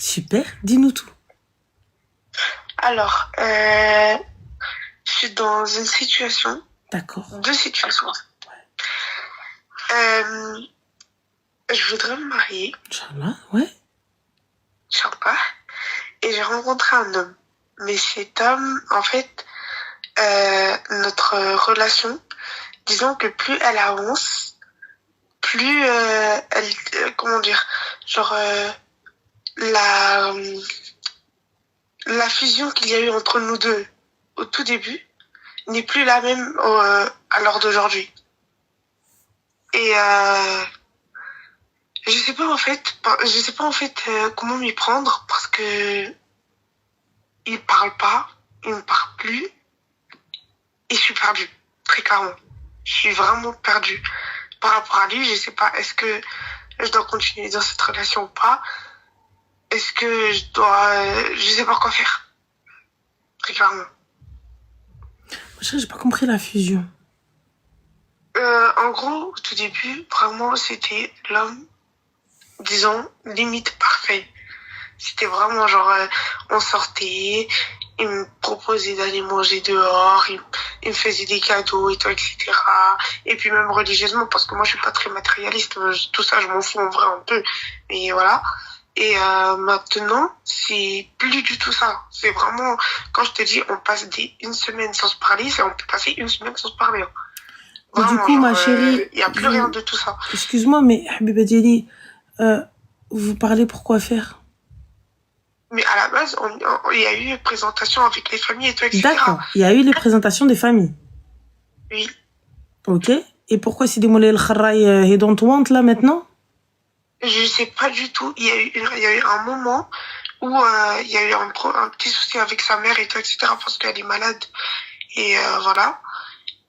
Super, dis-nous tout. Alors, je suis dans une situation, D'accord. deux situations. Euh, je voudrais me marier, Inch'Allah, ouais. Inch'Allah, et j'ai rencontré un homme. Mais cet homme, en fait, notre relation, disons que plus elle avance, plus elle, comment dire, genre la la fusion qu'il y a eu entre nous deux au tout début n'est plus la même à l'heure d'aujourd'hui. Et je sais pas en fait comment m'y prendre parce que il parle pas, il ne parle plus et je suis perdue, très clairement. Je suis vraiment perdue par rapport à lui. Je sais pas, est-ce que je dois continuer dans cette relation ou pas? Est-ce que je sais pas quoi faire, très clairement. J'ai pas compris la fusion. En gros, au tout début, vraiment, c'était l'homme, disons, limite parfait. C'était vraiment genre, on sortait, il me proposait d'aller manger dehors, il me faisait des cadeaux et tout, etc. Et puis même religieusement, parce que moi je suis pas très matérialiste, tout ça je m'en fous en vrai un peu, mais voilà. Et maintenant, c'est plus du tout ça. C'est vraiment, quand je te dis, on passe une semaine sans se parler, on peut passer une semaine sans se parler. Et du Vraiment, coup, genre, ma chérie, y a plus rien de tout ça. excuse-moi, mais Habiba Diali, vous parlez pour quoi faire? Mais à la base, il y a eu une présentation avec les familles et tout, etc. D'accord, il y a eu les présentations des familles. Oui. Ok. Et pourquoi c'est des moulay el-Kharraï et don't want là maintenant? Je sais pas du tout. Il y a eu un moment où il y a eu un petit souci avec sa mère et tout, etc. parce qu'elle est malade. Et voilà.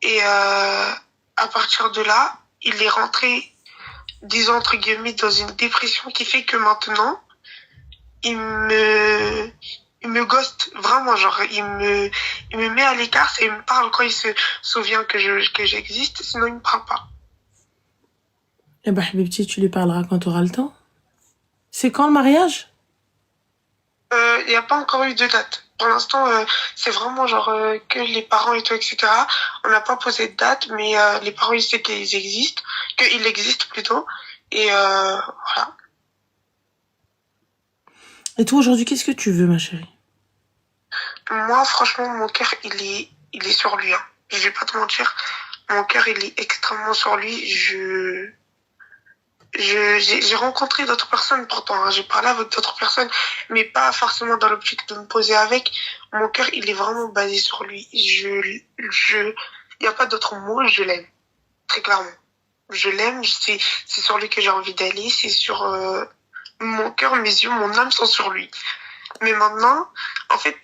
Et à partir de là, il est rentré, disons entre guillemets, dans une dépression qui fait que maintenant, il me, il me ghoste vraiment, genre, il me met à l'écart et il me parle quand il se souvient que j'existe, sinon il me parle pas. Eh ben, Habibti, tu lui parleras quand tu auras le temps. C'est quand le mariage? Il n'y a pas encore eu de date. Pour l'instant, c'est vraiment genre que les parents et tout, etc. On n'a pas posé de date, mais les parents ils savent qu'il existe plutôt. Et voilà. Et toi, aujourd'hui, qu'est-ce que tu veux, ma chérie? Moi, franchement, mon cœur, il est sur lui. Hein. Je vais pas te mentir. Mon cœur, il est extrêmement sur lui. J'ai rencontré d'autres personnes pourtant, hein. J'ai parlé avec d'autres personnes, mais pas forcément dans l'optique de me poser avec. Mon cœur, il est vraiment basé sur lui. Il y a pas d'autre mot, je l'aime. Très clairement. Je l'aime, c'est sur lui que j'ai envie d'aller, c'est sur, mon cœur, mes yeux, mon âme sont sur lui. Mais maintenant, en fait,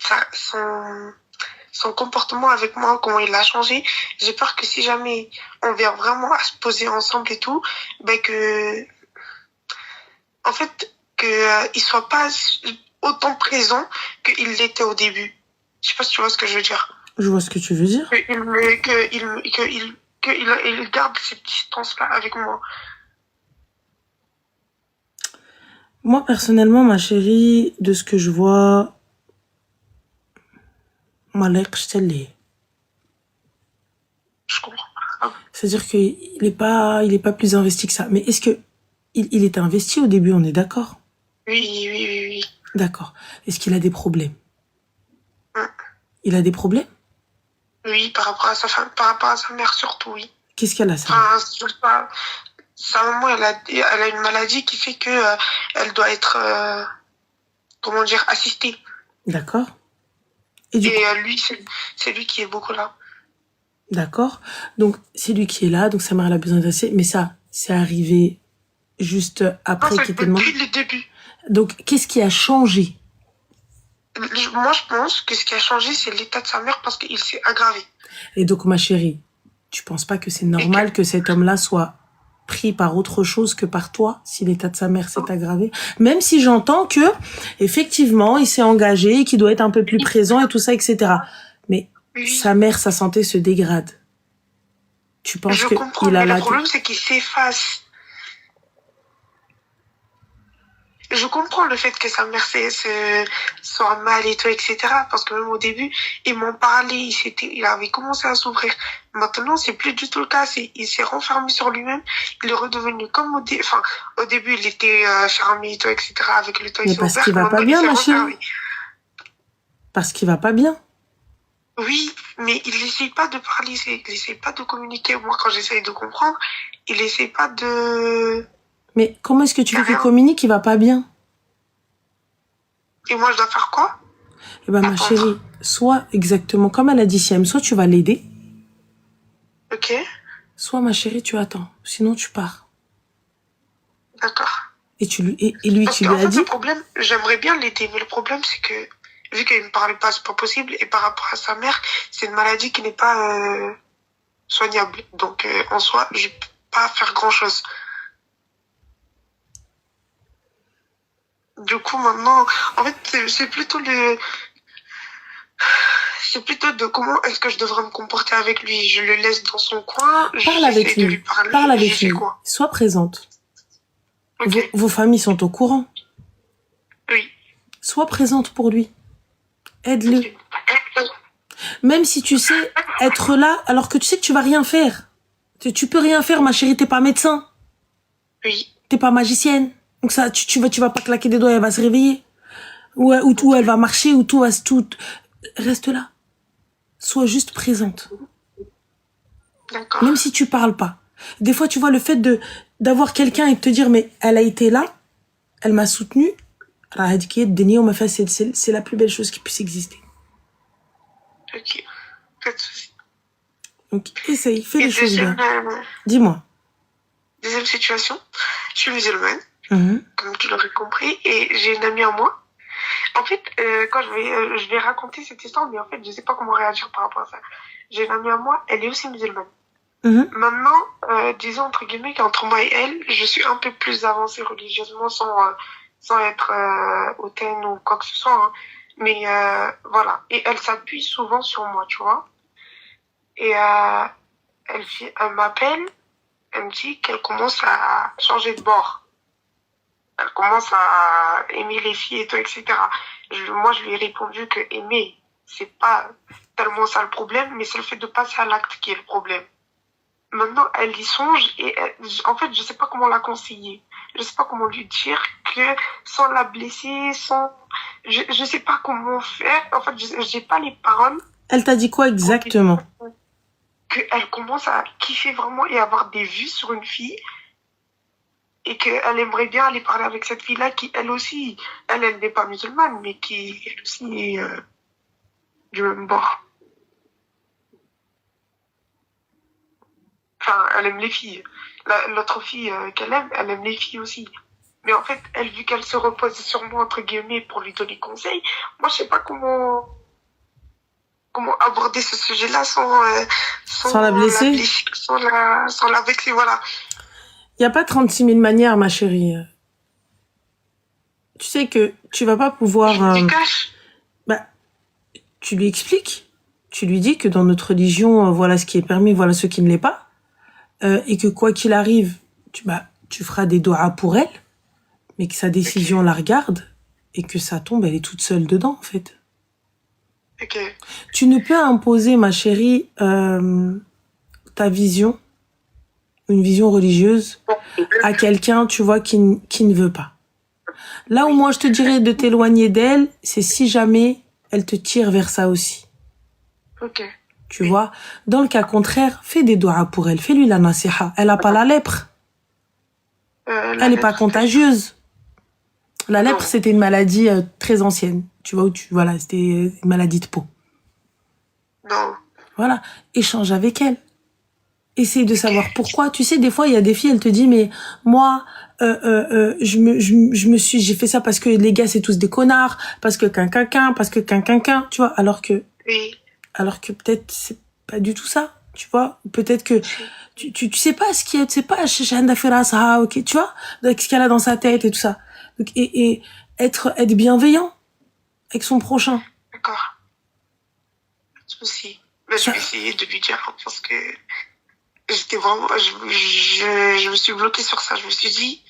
son comportement avec moi, comment il a changé, j'ai peur que si jamais on vient vraiment à se poser ensemble et tout, ben que, en fait, que il soit pas autant présent qu'il l'était au début. Je sais pas si tu vois ce que je veux dire. Je vois ce que tu veux dire. Il garde cette distance-là avec moi. Moi, personnellement, ma chérie, de ce que je vois, Malek, je t'ai dit. Je comprends pas. C'est-à-dire qu'il est pas plus investi que ça. Mais est-ce que il était investi au début, on est d'accord? Oui. D'accord. Est-ce qu'il a des problèmes? Hum. Il a des problèmes? Oui, par rapport à sa femme, par rapport à sa mère surtout, oui. Qu'est-ce qu'elle a, ça? Enfin, je sais pas. Sa maman, elle a une maladie qui fait que elle doit être, comment dire, assistée. D'accord. Et du coup, lui, c'est lui qui est beaucoup là. d'accord. Donc, c'est lui qui est là, donc sa mère elle a besoin d'assister. Mais ça, c'est arrivé juste après Non, qu'il c'est était demandé. depuis le début. Donc, qu'est-ce qui a changé? Moi, je pense que ce qui a changé, c'est l'état de sa mère parce qu'il s'est aggravé. Et donc, ma chérie, tu penses pas que c'est normal que cet homme-là soit pris par autre chose que par toi, si l'état de sa mère s'est aggravé? Même si j'entends que, effectivement, il s'est engagé, qu'il doit être un peu plus présent et tout ça, etc. Mais Oui. sa mère, sa santé se dégrade. Tu penses Je que comprends, il a mais la... le problème, c'est qu'il s'efface. Je comprends le fait que sa mère soit mal et tout, etc. Parce que même au début, il m'en parlait, il avait commencé à s'ouvrir. Maintenant, c'est plus du tout le cas. Il s'est renfermé sur lui-même. Il est redevenu comme enfin, au début, il était fermé et tout, etc. Avec le toit, il Mais s'est parce ouvert. qu'il va pas Maintenant, il bien, s'est ma chérie. renfermé. Parce qu'il va pas bien. Oui, mais il n'essaye pas de parler, il n'essaye pas de communiquer. Moi, quand j'essaye de comprendre, il n'essaye pas de... Mais comment est-ce que tu veux qu'il Rien. communique, il va pas bien? Et moi, je dois faire quoi? Eh ben, ma Attendre. chérie, soit exactement comme elle a dit Siam, soit tu vas l'aider, Ok, soit ma chérie, tu attends. Sinon, tu pars. d'accord. Et lui, Parce tu qu'en lui as fait, dit? le problème, j'aimerais bien l'aider, mais le problème, c'est que, vu qu'il ne parlait pas, c'est pas possible. Et par rapport à sa mère, c'est une maladie qui n'est pas soignable. Donc, en soi, je peux pas faire grand-chose. Du coup, maintenant, en fait, c'est plutôt de comment est-ce que je devrais me comporter avec lui. Je le laisse dans son coin, Parle avec j'essaie de lui lui. parler, Parle je avec fais lui. quoi? Sois présente. Ok, Vos familles sont au courant. oui. Sois présente pour lui. Aide-le. Ok. Même si tu sais être là, alors que tu sais que tu vas rien faire. Tu peux rien faire, ma chérie, t'es pas médecin. Oui, T'es pas magicienne. Donc ça, tu vas pas claquer des doigts et elle va se réveiller. Ou elle va marcher, ou tout. Reste là. Sois juste présente. d'accord. Même si tu parles pas. Des fois, tu vois, le fait d'avoir quelqu'un et de te dire, mais elle a été là, elle m'a soutenue, c'est la plus belle chose qui puisse exister. Ok, pas de souci. Donc, essaye, fais Et les choses bien. Dis-moi. deuxième situation, je suis musulmane, Mhm. comme tu l'aurais compris, et j'ai une amie à moi. En fait, quand je vais raconter cette histoire, mais en fait, je sais pas comment réagir par rapport à ça. J'ai une amie à moi, elle est aussi musulmane. Mhm. Maintenant, disons entre guillemets qu'entre moi et elle, je suis un peu plus avancée religieusement sans être hautaine ou quoi que ce soit. Hein. Mais voilà. Et elle s'appuie souvent sur moi, tu vois. Et elle m'appelle, elle me dit qu'elle commence à changer de bord. Elle commence à aimer les filles et tout, etc. Moi, je lui ai répondu que aimer, c'est pas tellement ça le problème, mais c'est le fait de passer à l'acte qui est le problème. Maintenant, elle y songe et en fait, je sais pas comment la conseiller. Je sais pas comment lui dire que sans la blesser, je sais pas comment faire. En fait, j'ai pas les paroles. Elle t'a dit quoi exactement? Qu'elle commence à kiffer vraiment et avoir des vues sur une fille et qu'elle aimerait bien aller parler avec cette fille-là qui, elle aussi, elle n'est pas musulmane, mais qui, elle aussi, est du même bord. Enfin, elle aime les filles. L'autre fille qu'elle aime, elle aime les filles aussi. Mais en fait, elle, vu qu'elle se repose sur moi, entre guillemets, pour lui donner conseil, moi, je sais pas comment aborder ce sujet-là Sans la blesser? sans la vexer, voilà. Il n'y a pas 36 000 manières, ma chérie. Tu sais que tu vas pas pouvoir... Je lui cache. Tu lui expliques. Tu lui dis que dans notre religion, voilà ce qui est permis, voilà ce qui ne l'est pas. Et que quoi qu'il arrive, tu feras des doigts pour elle, mais que sa décision la regarde et que ça tombe, elle est toute seule dedans, en fait. Ok. Tu ne peux imposer, ma chérie, ta vision, une vision religieuse, à quelqu'un, tu vois, qui ne veut pas. Là où moi je te dirais de t'éloigner d'elle, c'est si jamais elle te tire vers ça aussi. Ok. Tu vois, dans le cas contraire, fais des doigts pour elle, fais-lui la nasiha. Elle a pas la lèpre. Elle n'est pas contagieuse. La lèpre, c'était une maladie très ancienne. Tu vois, voilà, c'était une maladie de peau. Non. Voilà, échange avec elle. Essaye de savoir pourquoi. Tu sais, des fois, il y a des filles, elles te disent, mais moi, j'ai fait ça parce que les gars, c'est tous des connards, parce que parce que tu vois, alors que peut-être c'est pas du tout ça, tu vois. Peut-être que tu sais pas ce qu'il y a, tu sais pas, ok, tu vois, ce qu'elle a dans sa tête et tout ça. Donc, et être bienveillant avec son prochain. D'accord. Pas de souci. Mais je vais essayer de lui dire parce que j'étais vraiment, je me suis bloquée sur ça. Je me suis dit,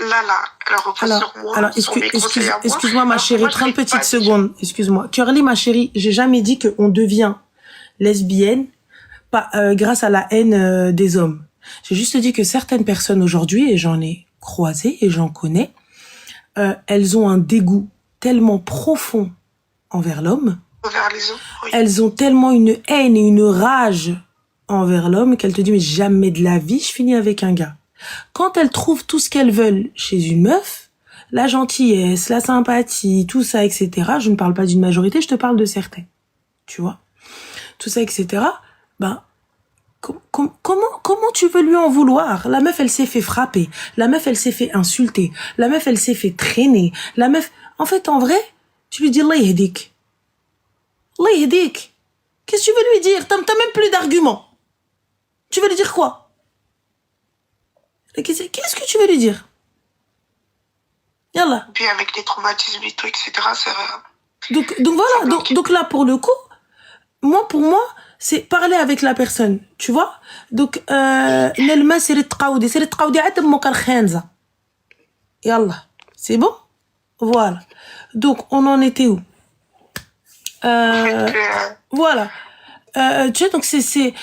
Là, elle repose sur moi, Alors, sur mes conseils à moi. excuse-moi, ma Alors que chérie, moi, je 30 l'ai pas petites dit. secondes. Excuse-moi. Curly, ma chérie, j'ai jamais dit qu'on devient lesbienne grâce à la haine des hommes. J'ai juste dit que certaines personnes aujourd'hui, et j'en ai croisé et j'en connais, elles ont un dégoût tellement profond envers l'homme, Envers les autres, oui. elles ont tellement une haine et une rage envers l'homme qu'elles te disent mais jamais de la vie je finis avec un gars. Quand elles trouvent tout ce qu'elles veulent chez une meuf, la gentillesse, la sympathie, tout ça, etc. Je ne parle pas d'une majorité, je te parle de certaines. Tu vois, tout ça, etc. Ben comment tu veux lui en vouloir? La meuf, elle s'est fait frapper. La meuf, elle s'est fait insulter. La meuf, elle s'est fait traîner. La meuf, en fait, en vrai, tu lui dis Allah yahdik. Allah yahdik. Qu'est-ce que tu veux lui dire? T'as même plus d'arguments. Tu veux lui dire quoi? Qu'est-ce que tu veux lui dire? Yallah. Puis avec les traumatismes et tout, etc., c'est... Donc voilà, donc là, pour le coup, pour moi, c'est parler avec la personne, tu vois. Donc نلمس سيري تقاودي عاد مو كنخانزه. يلا c'est bon, voilà. Donc on en était où? Voilà. Tu sais, donc c'est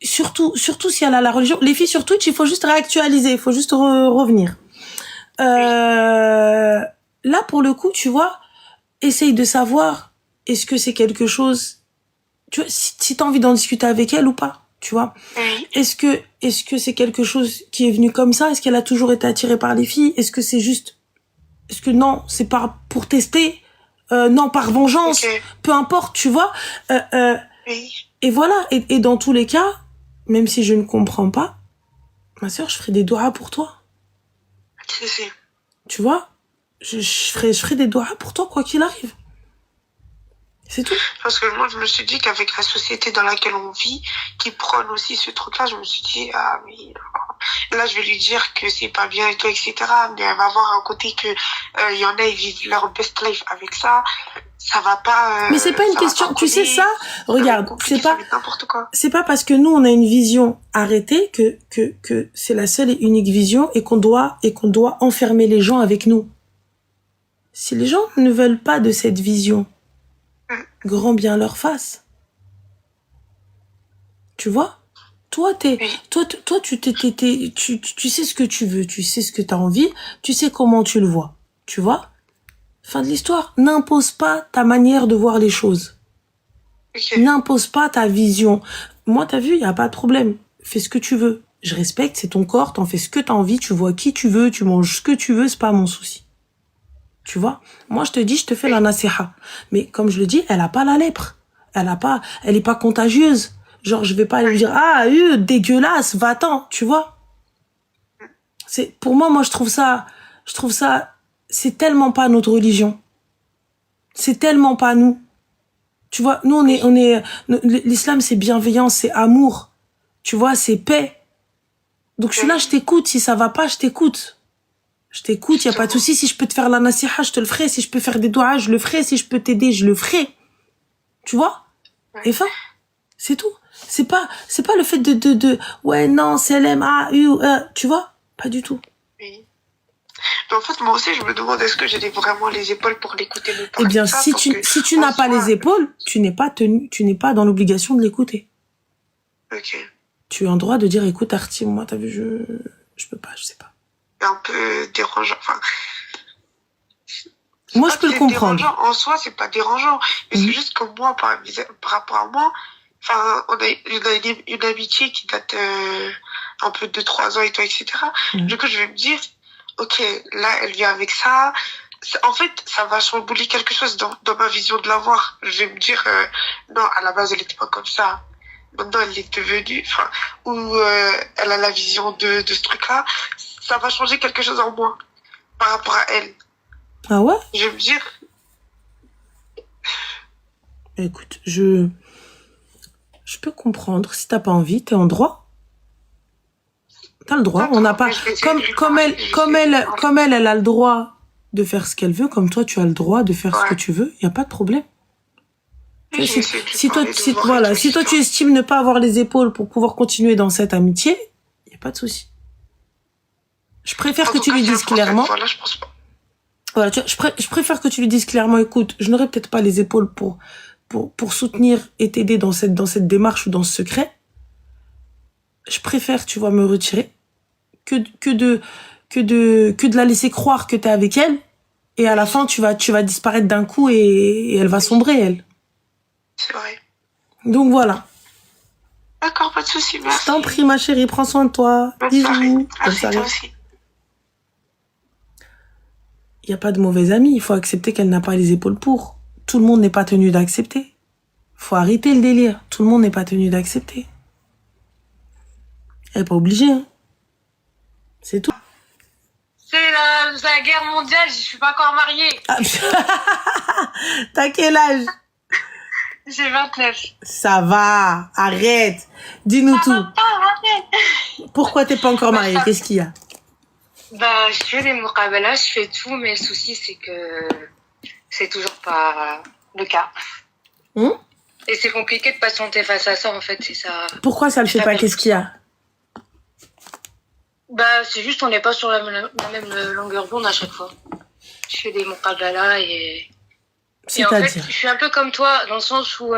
surtout si elle a la religion. Les filles sur Twitch, il faut juste réactualiser, il faut juste revenir. Là pour le coup, tu vois, essaye de savoir est-ce que c'est quelque chose, tu vois, si t'as envie d'en discuter avec elle ou pas, tu vois. Oui. Est-ce que c'est quelque chose qui est venu comme ça? Est-ce qu'elle a toujours été attirée par les filles? Est-ce que c'est juste, est-ce que non, c'est pas pour tester? Non, par vengeance, okay. Peu importe, tu vois. Oui. Et voilà, et dans tous les cas, même si je ne comprends pas, ma sœur, je ferai des doigts pour toi. C'est. Tu vois, je ferai des doigts pour toi, quoi qu'il arrive. C'est tout. Parce que moi, je me suis dit qu'avec la société dans laquelle on vit, qui prône aussi ce truc-là, je me suis dit, ah oui, là, je vais lui dire que c'est pas bien et tout, etc. Mais elle va avoir un côté que y en a, ils vivent leur best life avec ça. Ça va pas... mais c'est pas une question, tu sais ça, regarde, c'est pas parce que nous, on a une vision arrêtée que c'est la seule et unique vision et qu'on doit enfermer les gens avec nous. Si les gens ne veulent pas de cette vision, grand bien leur face. Tu vois? Toi, tu sais ce que tu veux, tu sais ce que t'as envie, tu sais comment tu le vois. Tu vois? Fin de l'histoire. N'impose pas ta manière de voir les choses. Okay. N'impose pas ta vision. Moi, t'as vu, y a pas de problème. Fais ce que tu veux. Je respecte, c'est ton corps, t'en fais ce que t'as envie, tu vois qui tu veux, tu manges ce que tu veux, c'est pas mon souci. Tu vois? Moi, je te dis, je te fais la nasiha. Mais comme je le dis, elle a pas la lèpre. Elle est pas contagieuse. Genre, je vais pas lui dire, ah, dégueulasse, va-t'en, tu vois? Pour moi, je trouve ça, c'est tellement pas notre religion. C'est tellement pas nous. Tu vois, nous, l'islam, c'est bienveillance, c'est amour. Tu vois, c'est paix. Donc, je suis là, je t'écoute. Si ça va pas, je t'écoute. Je t'écoute, y a pas de souci. Si je peux te faire la nasiha, je te le ferai. Si je peux faire des doigts, je le ferai. Si je peux t'aider, je le ferai. Tu vois? Et fin. C'est tout. C'est pas le fait ouais, non, c'est tu vois? Pas du tout. Oui. Mais en fait, moi aussi, je me demande est-ce que j'ai vraiment les épaules pour l'écouter. Eh bien, si tu n'as pas les épaules, tu n'es pas dans l'obligation de l'écouter. Ok. Tu as un droit de dire, écoute, Artie, moi, t'as vu, je peux pas, je sais pas. Un peu dérangeant, enfin. Moi, je peux le comprendre. En soi, c'est pas dérangeant. Mais c'est juste que moi, par rapport à moi, enfin, on a une amitié qui date un peu de 3 ans et tout, etc. Du coup, je vais me dire, ok, là, elle vient avec ça. En fait, ça va chambouler quelque chose dans ma vision de la voir. Je vais me dire, non, à la base, elle était pas comme ça. Maintenant, elle est devenue, enfin, ou elle a la vision de ce truc-là. Ça va changer quelque chose en moi par rapport à elle. Ah ouais? Je vais me dire. Écoute, je peux comprendre. Si t'as pas envie, t'es en droit. T'as le droit. On n'a pas, comme elle a le droit de faire ce qu'elle veut, comme toi, tu as le droit de faire ce que tu veux. Y a pas de problème. Si toi, tu estimes ne pas avoir les épaules pour pouvoir continuer dans cette amitié, y a pas de souci. Je préfère En que tout tu cas, lui si la dises prochaine clairement. fois là, je pense pas. Voilà, je préfère que tu lui dises clairement, écoute, je n'aurai peut-être pas les épaules pour soutenir et t'aider dans cette démarche ou dans ce secret. Je préfère, tu vois, me retirer que de la laisser croire que t'es avec elle. Et à la fin, tu vas disparaître d'un coup et elle va sombrer, elle. C'est vrai. Donc voilà. D'accord, pas de souci, Je t'en merci. prie, ma chérie, prends soin de toi. Bonne Bisous. soirée. Bonne Merci, toi soirée. aussi. Il n'y a pas de mauvais amis. Il faut accepter qu'elle n'a pas les épaules pour. Tout le monde n'est pas tenu d'accepter. Faut arrêter le délire. Tout le monde n'est pas tenu d'accepter. Elle n'est pas obligée, hein. C'est tout. C'est la guerre mondiale, je suis pas encore mariée. Ah, t'as quel âge? J'ai 29. Ça va. Arrête. Dis-nous tout. Pourquoi t'es pas encore mariée? Qu'est-ce qu'il y a? Bah, je fais des muqabala, je fais tout, mais le souci, c'est que c'est toujours pas le cas. Et c'est compliqué de patienter face à ça, en fait, c'est ça. Pourquoi ça le fait pas? Qu'est-ce qu'il y a? Bah, c'est juste, on n'est pas sur la même longueur d'onde à chaque fois. Je fais des muqabala et en fait, C'est-à-dire? je suis un peu comme toi, dans le sens où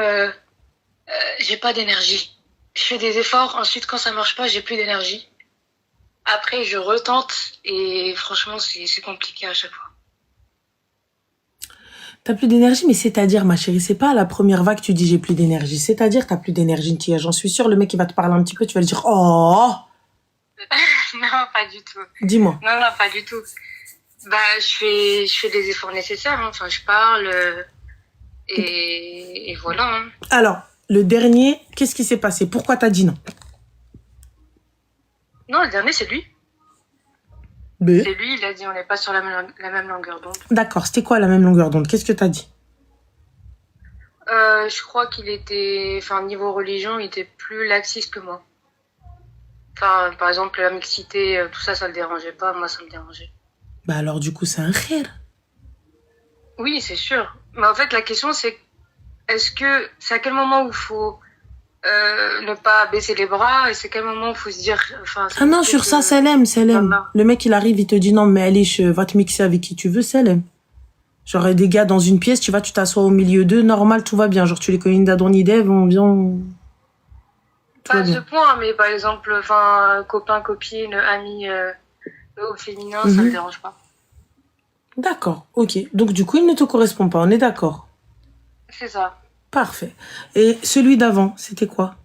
j'ai pas d'énergie. Je fais des efforts, ensuite, quand ça marche pas, j'ai plus d'énergie. Après, je retente et franchement, c'est compliqué à chaque fois. T'as plus d'énergie, mais c'est-à-dire, ma chérie, c'est pas à la première vague que tu dis j'ai plus d'énergie. C'est-à-dire, t'as plus d'énergie, Tia. J'en suis sûre, le mec, il va te parler un petit peu, tu vas lui dire, oh! Non, pas du tout. Dis-moi. Non, pas du tout. Bah, je fais des efforts nécessaires, hein. Enfin, je parle, et voilà, hein. Alors, le dernier, qu'est-ce qui s'est passé? Pourquoi t'as dit non? Non, le dernier, c'est lui. B. C'est lui, il a dit on n'est pas sur la même longueur d'onde. D'accord, c'était quoi la même longueur d'onde? Qu'est-ce que t'as dit? Je crois qu'il était, enfin, niveau religion, il était plus laxiste que moi. Enfin, par exemple, la mixité, tout ça, ça le dérangeait pas. Moi, ça me dérangeait. Bah alors, du coup, c'est un khir. Oui, c'est sûr. Mais en fait, la question, c'est c'est à quel moment où il faut ne pas baisser les bras et c'est quel moment où il faut se dire... Enfin, Ah non, sur ça, c'est l'aime. Voilà. Le mec, il arrive, il te dit non, mais allez, va te mixer avec qui tu veux, c'est l'aime. Genre, des gars dans une pièce, tu t'assois au milieu d'eux, normal, tout va bien. Genre, tu les connais d'Adon Dev, on vient... Tout Pas va à ce bien. point, mais par exemple, enfin, copain, copine, ami au féminin, ça me dérange pas. D'accord, ok. Donc, du coup, il ne te correspond pas, on est d'accord. C'est ça. Parfait. Et celui d'avant, c'était quoi?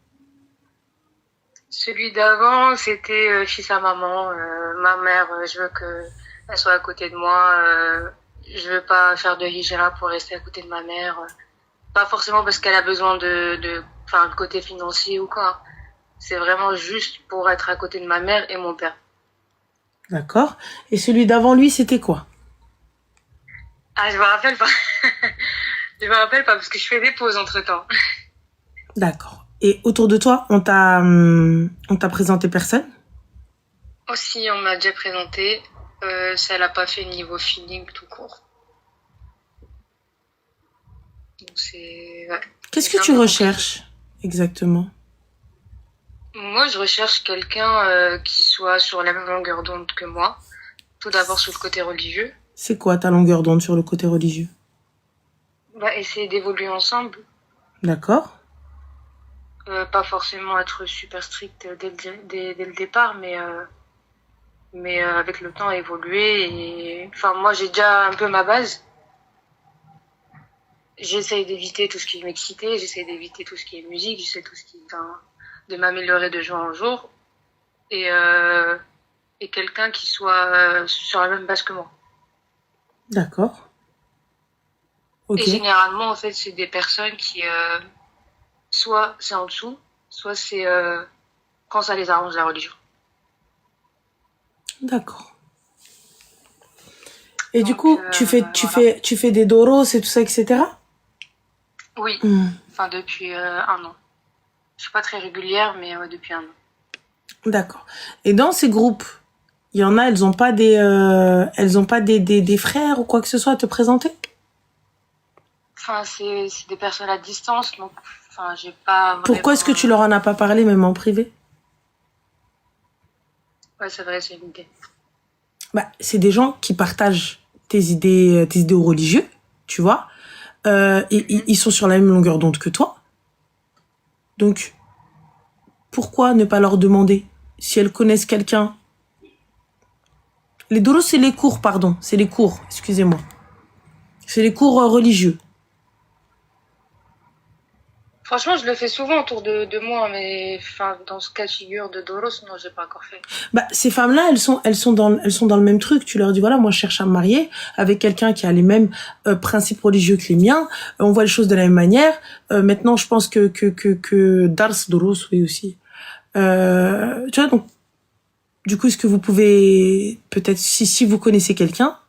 Celui d'avant, c'était fils à maman. Ma mère, je veux qu'elle soit à côté de moi. Je veux pas faire de hijra pour rester à côté de ma mère. Pas forcément parce qu'elle a besoin de côté financier ou quoi. C'est vraiment juste pour être à côté de ma mère et mon père. D'accord. Et celui d'avant, lui, c'était quoi? Ah, je me rappelle pas. Je me rappelle pas parce que je fais des pauses entre-temps. D'accord. Et autour de toi, on t'a présenté personne? Aussi, on m'a déjà présenté. Ça l'a pas fait niveau feeling tout court. Donc c'est... Ouais. Qu'est-ce que tu recherches exactement? Moi, je recherche quelqu'un qui soit sur la même longueur d'onde que moi. Tout d'abord sur le côté religieux. C'est quoi ta longueur d'onde sur le côté religieux? Essayer d'évoluer ensemble. D'accord. Pas forcément être super strict dès le départ, mais avec le temps évoluer. Et enfin, moi, j'ai déjà un peu ma base. J'essaye d'éviter tout ce qui m'excitait, j'essaye d'éviter tout ce qui est musique, j'essaie tout ce qui de m'améliorer de jour en jour. Et quelqu'un qui soit sur la même base que moi. D'accord. Ok. Et généralement, en fait, c'est des personnes qui, soit c'est en dessous, soit c'est quand ça les arrange la religion. D'accord. Et donc, du coup, tu fais des doros et tout ça, etc. Oui. Enfin, depuis 1 an. Je suis pas très régulière, mais depuis 1 an. D'accord. Et dans ces groupes, il y en a, elles ont pas des frères ou quoi que ce soit à te présenter? Enfin, c'est des personnes à distance, donc, enfin, j'ai pas vraiment... Pourquoi est-ce que tu leur en as pas parlé, même en privé? Ouais, c'est vrai, c'est une idée. Bah, c'est des gens qui partagent tes idéaux religieux, tu vois. Et ils sont sur la même longueur d'onde que toi. Donc, pourquoi ne pas leur demander si elles connaissent quelqu'un? Les doros, c'est les cours, pardon. C'est les cours, excusez-moi. C'est les cours religieux. Franchement, je le fais souvent autour de moi, mais enfin, dans ce cas de figure de Doros, non, j'ai pas encore fait. Bah, ces femmes-là, elles sont dans le même truc. Tu leur dis, voilà, moi, je cherche à me marier avec quelqu'un qui a les mêmes principes religieux que les miens. On voit les choses de la même manière. Maintenant, je pense que Dars Doros, oui, aussi. Tu vois, donc, du coup, est-ce que vous pouvez, peut-être, si vous connaissez quelqu'un,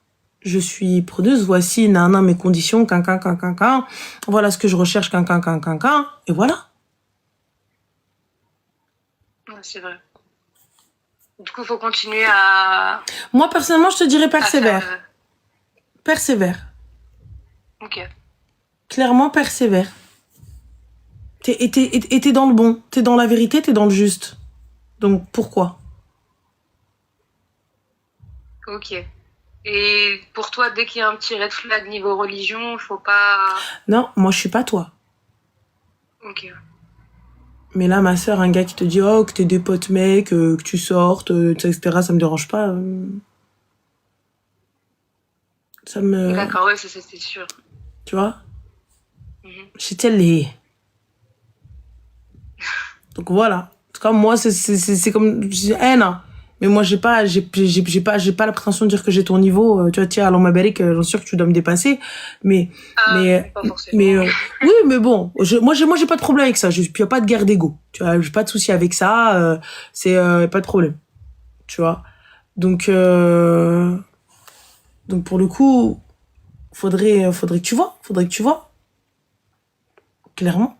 je suis preneuse, voici, mes conditions, voilà ce que je recherche, et voilà. Ouais, c'est vrai. Du coup, il faut continuer à... Moi, personnellement, je te dirais à persévère. faire, Persévère. Ok. Clairement, persévère. T'es dans le bon. T'es dans la vérité, t'es dans le juste. Donc, pourquoi? Ok. Et pour toi, dès qu'il y a un petit red flag niveau religion, faut pas... Non, moi, je suis pas toi. Ok. Mais là, ma sœur, un gars qui te dit, oh, que t'es des potes mecs, que tu sortes, etc., ça me dérange pas. Ça me... D'accord, ouais, ça c'est sûr. Tu vois? Mhm. J'étais les... Donc, voilà. En tout cas, moi, c'est comme... non. Mais moi, j'ai pas la prétention de dire que j'ai ton niveau. Tu vois, tiens, alors ma belle, j'en suis sûr que tu dois me dépasser. Mais, Pas forcément. oui, mais bon, moi, j'ai pas de problème avec ça. Puis y a pas de guerre d'ego. Tu vois, j'ai pas de souci avec ça. C'est, pas de problème. Tu vois. Donc pour le coup, faudrait que tu vois. Clairement.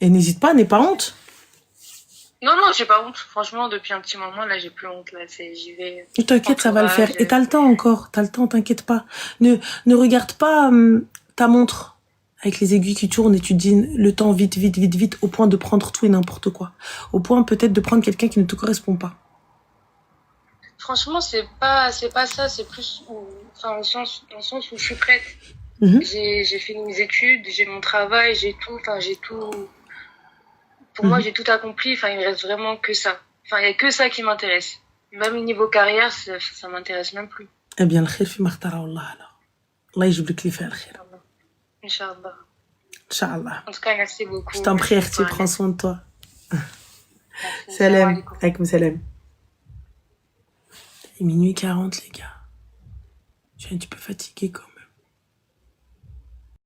Et n'hésite pas, n'aie pas honte. Non, j'ai pas honte. Franchement, depuis un petit moment, là, j'ai plus honte. Là, j'y vais. T'inquiète, ça va le faire. Et t'as le temps encore. T'as le temps, t'inquiète pas. Ne regarde pas ta montre avec les aiguilles qui tournent et tu te dis le temps vite, au point de prendre tout et n'importe quoi. Au point peut-être de prendre quelqu'un qui ne te correspond pas. Franchement, c'est pas ça. C'est plus, enfin, dans le sens où je suis prête. J'ai fini mes études, j'ai mon travail, j'ai tout. Pour moi, j'ai tout accompli. Enfin, il me reste vraiment que ça. Enfin, il y a que ça qui m'intéresse. Même au niveau carrière, ça m'intéresse même plus. Eh bien, le khir fi mahtara Allah alors. Allah yajiblik li fi al-khir. Inch'Allah. Inch'Allah. En tout cas, merci beaucoup. Je t'en prie, Arti, prends soin de toi. Merci. Salam. Alaykoum salam. Il est minuit 40, les gars. Je suis un petit peu fatiguée, quoi.